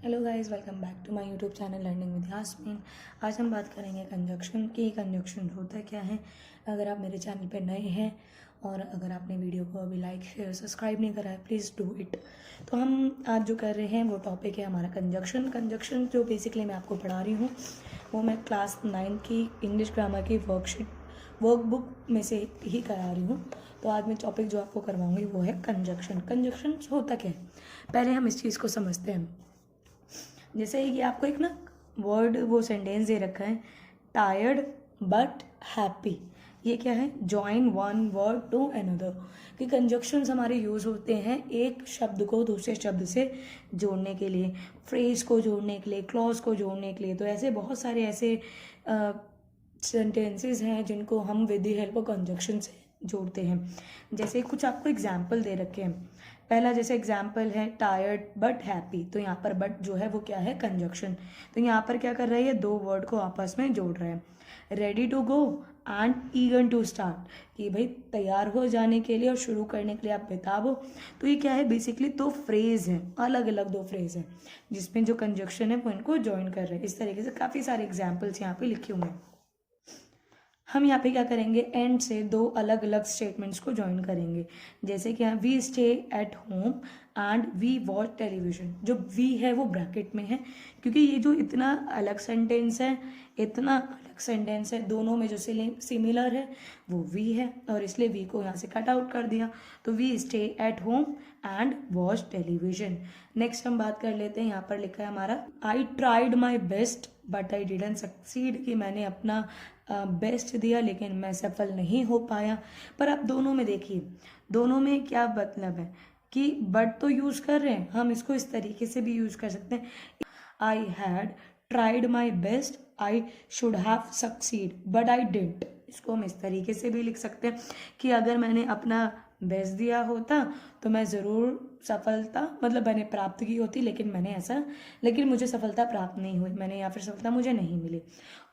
Hello guys, welcome back to my YouTube channel learning with Yasmin. आज हम बात करेंगे कंजक्शन की। कंजक्शन होता क्या है। अगर आप मेरे चैनल पे नए हैं और अगर आपने वीडियो को अभी लाइक शेयर सब्सक्राइब नहीं करा है, प्लीज़ डू इट। तो हम आज जो कर रहे हैं वो टॉपिक है हमारा कंजक्शन। कंजक्शन जो बेसिकली मैं आपको पढ़ा रही हूँ वो मैं क्लास 9 की इंग्लिश ग्रामर की वर्कबुक में से ही करा रही हूँ। तो आज मैं टॉपिक जो आपको करवाऊँगी वो है कंजक्शन। कंजक्शन होता क्या है, पहले हम इस चीज़ को समझते हैं। जैसे कि आपको एक ना वर्ड वो सेंटेंस दे रखा है, टायर्ड बट हैप्पी। ये क्या है, join one word to another. कि कंजक्शंस हमारे यूज़ होते हैं एक शब्द को दूसरे शब्द से जोड़ने के लिए, फ्रेज को जोड़ने के लिए, क्लॉज को जोड़ने के लिए। तो ऐसे बहुत सारे ऐसे सेंटेंसेस हैं जिनको हम with the help of conjunction से जोड़ते हैं। जैसे कुछ आपको एग्जाम्पल दे रखे हैं। पहला जैसे एग्जाम्पल है टायर्ड बट हैप्पी, तो यहाँ पर बट जो है वो क्या है, कंजक्शन। तो यहाँ पर क्या कर रहा है, ये दो वर्ड को आपस में जोड़ रहा है। Ready to go and eager to start, कि भाई तैयार हो जाने के लिए और शुरू करने के लिए आप बेताब हो। तो ये क्या है, बेसिकली दो फ्रेज हैं, अलग अलग दो फ्रेज हैं जिसमें जो कंजक्शन है वो इनको ज्वाइन कर रहे हैं। इस तरीके से काफ़ी सारे एग्जाम्पल्स यहाँ पे लिखे हुए हैं। हम यहाँ पे क्या करेंगे, एंड से दो अलग अलग स्टेटमेंट्स को ज्वाइन करेंगे। जैसे कि we stay at home and we watch television. जो वी है वो ब्रैकेट में है क्योंकि ये जो इतना अलग सेंटेंस है, इतना अलग सेंटेंस है, दोनों में जो सिमिलर है वो वी है और इसलिए वी को यहाँ से कट आउट कर दिया। तो we stay at home and watch television. Next हम बात कर लेते हैं, यहाँ पर लिखा है हमारा I tried my best but I didn't succeed. कि मैंने अपना बेस्ट दिया लेकिन मैं सफल नहीं हो पाया। पर आप दोनों में देखिए, दोनों में क्या मतलब है कि बट तो यूज़ कर रहे हैं, हम इसको इस तरीके से भी यूज़ कर सकते हैं। I had tried my best, I should have succeed but I didn't. इसको हम इस तरीके से भी लिख सकते हैं कि अगर मैंने अपना बेस्ट दिया होता तो मैं ज़रूर सफलता मतलब मैंने प्राप्त की होती, लेकिन मुझे सफलता प्राप्त नहीं हुई, मैंने या फिर सफलता मुझे नहीं मिली।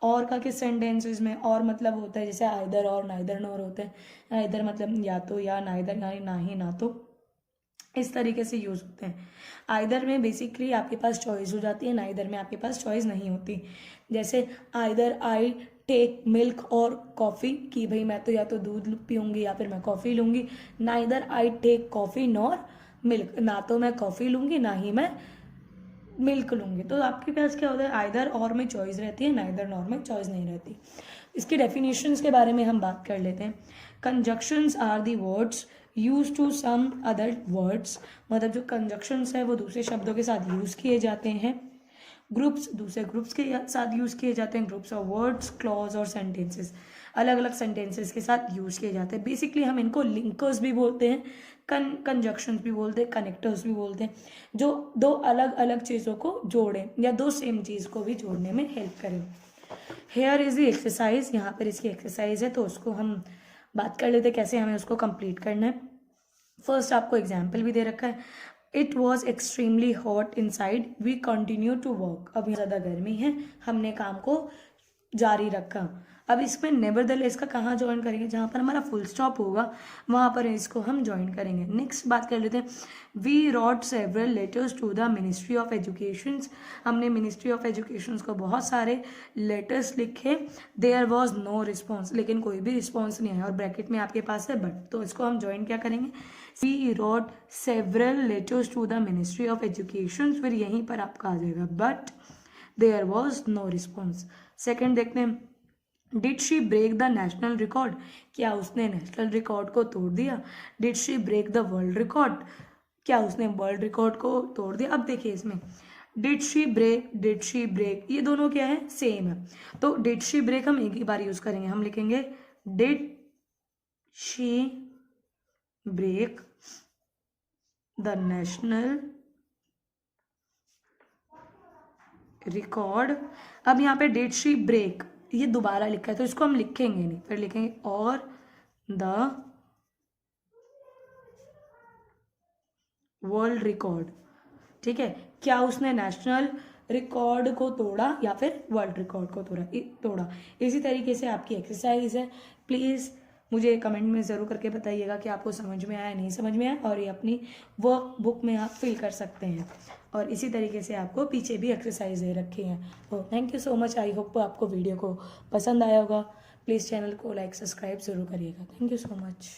और का किस सेंटेंसेस में और मतलब होता है, जैसे आइदर और नाइदर नोर होते हैं। आइदर मतलब या तो या, नाइदर यानी ना ही ना तो, इस तरीके से यूज़ होते हैं। आइदर में बेसिकली आपके पास चॉइस हो जाती है, नाइदर में आपके पास चॉइस नहीं होती। जैसे आइदर आई टेक मिल्क और कॉफ़ी, कि भाई मैं तो या तो दूध पीऊँगी या फिर मैं कॉफ़ी लूँगी। Neither I take coffee nor milk, ना तो मैं कॉफ़ी लूँगी ना ही मैं मिल्क लूँगी। तो आपके पास क्या होता है, आइदर और में चॉइस रहती है, नाइदर नॉर में चॉइस नहीं रहती। इसकी डेफिनेशंस के बारे में हम बात कर लेते हैं। Conjunctions are the words use to some other words. मतलब जो कंजक्शंस है वो दूसरे शब्दों के साथ यूज़ किए जाते हैं। ग्रुप्स दूसरे ग्रुप्स के साथ यूज़ किए जाते हैं। ग्रुप्स ऑफ वर्ड्स, क्लॉज और सेंटेंसेस अलग अलग सेंटेंसेस के साथ यूज़ किए जाते हैं। बेसिकली हम इनको लिंकर्स भी बोलते हैं, कंजक्शंस भी बोलते हैं, कनेक्टर्स भी बोलते हैं, जो दो अलग अलग चीज़ों को जोड़ें या दो सेम चीज़ को भी जोड़ने में हेल्प करें। हेयर इज़ द एक्सरसाइज, यहाँ पर इसकी एक्सरसाइज है तो उसको हम बात कर लेते हैं कैसे हमें उसको कंप्लीट करना है। फर्स्ट आपको एग्जाम्पल भी दे रखा है, it was extremely hot inside we continue to work. अब ज़्यादा गर्मी है, हमने काम को जारी रखा। अब इसमें नेवरदलेस का कहाँ ज्वाइन करेंगे, जहाँ पर हमारा फुल स्टॉप होगा वहाँ पर इसको हम ज्वाइन करेंगे। नेक्स्ट बात कर लेते हैं, we wrote several letters to the ministry of education. हमने मिनिस्ट्री ऑफ एजुकेशन को बहुत सारे लेटर्स लिखे। देयर वॉज नो रिस्पॉन्स, लेकिन कोई भी रिस्पॉन्स नहीं है और ब्रैकेट में आपके पास है बट, तो इसको हम ज्वाइन क्या करेंगे, we wrote several letters to the ministry of education, फिर यहीं पर आपका आ जाएगा but there was no response. Second देखते हैं, did she break the national record, क्या उसने नेशनल रिकॉर्ड को तोड़ दिया। Did she break the world record, क्या उसने वर्ल्ड रिकॉर्ड को तोड़ दिया। अब देखिए इसमें डिड शी ब्रेक ये दोनों क्या है, सेम है। तो डिड शी ब्रेक हम एक ही बार यूज करेंगे, हम लिखेंगे did she break the national record. अब यहाँ पे डिड शी ब्रेक ये दोबारा लिखा है तो इसको हम लिखेंगे नहीं, फिर लिखेंगे और द वर्ल्ड रिकॉर्ड। ठीक है, क्या उसने नेशनल रिकॉर्ड को तोड़ा या फिर वर्ल्ड रिकॉर्ड को तोड़ा। इसी तरीके से आपकी एक्सरसाइज है, प्लीज़ मुझे कमेंट में ज़रूर करके बताइएगा कि आपको समझ में आया नहीं समझ में आया, और ये अपनी वर्क बुक में आप फिल कर सकते हैं। और इसी तरीके से आपको पीछे भी एक्सरसाइज दे रखी हैं। तो thank you so much. I hope आपको वीडियो को पसंद आया होगा। प्लीज़ चैनल को लाइक सब्सक्राइब ज़रूर करिएगा। Thank you so much.